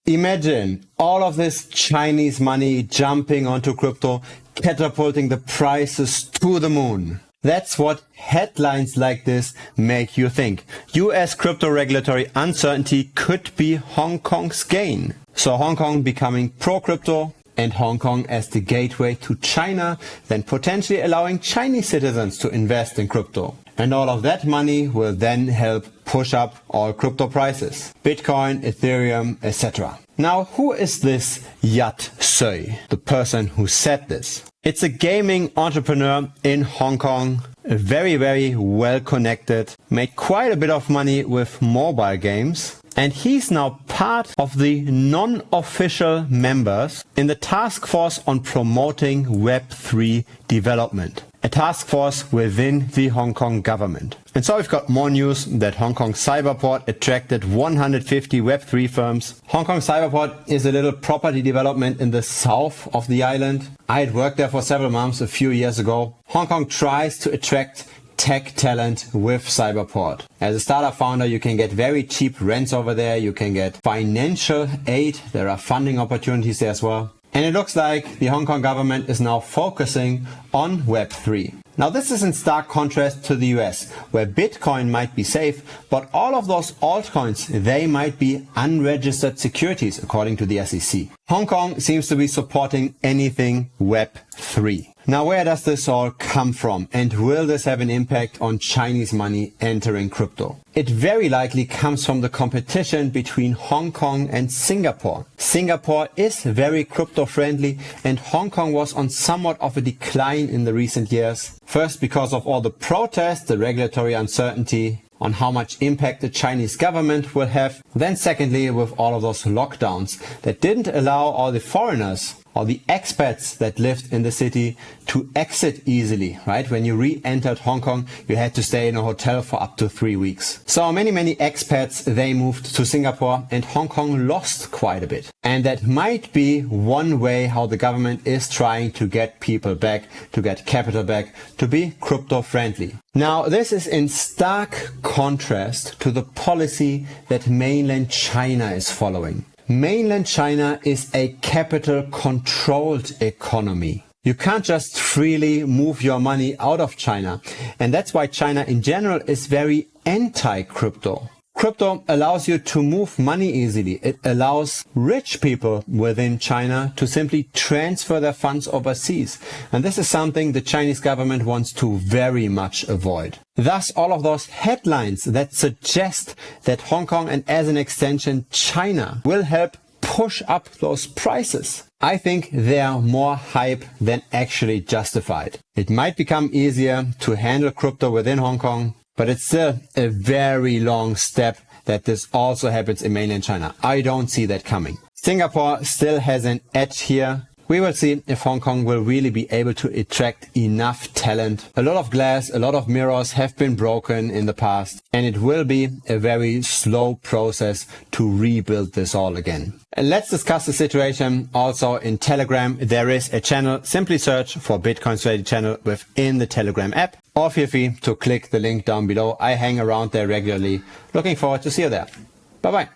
Imagine all of this Chinese money jumping onto crypto, catapulting the prices to the moon. That's what headlines like this make you think. US crypto regulatory uncertainty could be Hong Kong's gain. So Hong Kong becoming pro-crypto and Hong Kong as the gateway to China, then potentially allowing Chinese citizens to invest in crypto. And all of that money will then help push up all crypto prices. Bitcoin, Ethereum, etc. Now, who is this Yat Sui, the person who said this? It's a gaming entrepreneur in Hong Kong, very, very well connected, made quite a bit of money with mobile games. And he's now part of the non-official members in the task force on promoting Web3 development. A task force within the Hong Kong government. And so we've got more news that Hong Kong Cyberport attracted 150 Web3 firms. Hong Kong Cyberport is a little property development in the south of the island. I had worked there for several months a few years ago. Hong Kong tries to attract tech talent with Cyberport. As a startup founder, you can get very cheap rents over there. You can get financial aid. There are funding opportunities there as well. And it looks like the Hong Kong government is now focusing on Web3. Now this is in stark contrast to the US, where Bitcoin might be safe, but all of those altcoins, they might be unregistered securities according to the SEC. Hong Kong seems to be supporting anything Web3. Now where does this all come from, and will this have an impact on Chinese money entering crypto? It very likely comes from the competition between Hong Kong and Singapore. Singapore is very crypto friendly and Hong Kong was on somewhat of a decline in the recent years. First because of all the protests, the regulatory uncertainty on how much impact the Chinese government will have. Then secondly, with all of those lockdowns that didn't allow all the foreigners or the expats that lived in the city to exit easily, right? When you re-entered Hong Kong, you had to stay in a hotel for up to 3 weeks. So many expats, they moved to Singapore and Hong Kong lost quite a bit. And that might be one way how the government is trying to get people back, to get capital back, to be crypto friendly. Now, this is in stark contrast to the policy that mainland China is following. Mainland China is a capital-controlled economy. You can't just freely move your money out of China. And that's why China in general is very anti-crypto. Crypto allows you to move money easily. It allows rich people within China to simply transfer their funds overseas. And this is something the Chinese government wants to very much avoid. Thus, all of those headlines that suggest that Hong Kong and as an extension China will help push up those prices, I think they are more hype than actually justified. It might become easier to handle crypto within Hong Kong, but it's still a very long step that this also happens in mainland China. I don't see that coming. Singapore still has an edge here. We will see if Hong Kong will really be able to attract enough talent. A lot of glass, a lot of mirrors have been broken in the past, and it will be a very slow process to rebuild this all again. And let's discuss the situation also in Telegram. There is a channel. Simply search for Bitcoin Strategy channel within the Telegram app, or feel free to click the link down below. I hang around there regularly. Looking forward to see you there. Bye bye.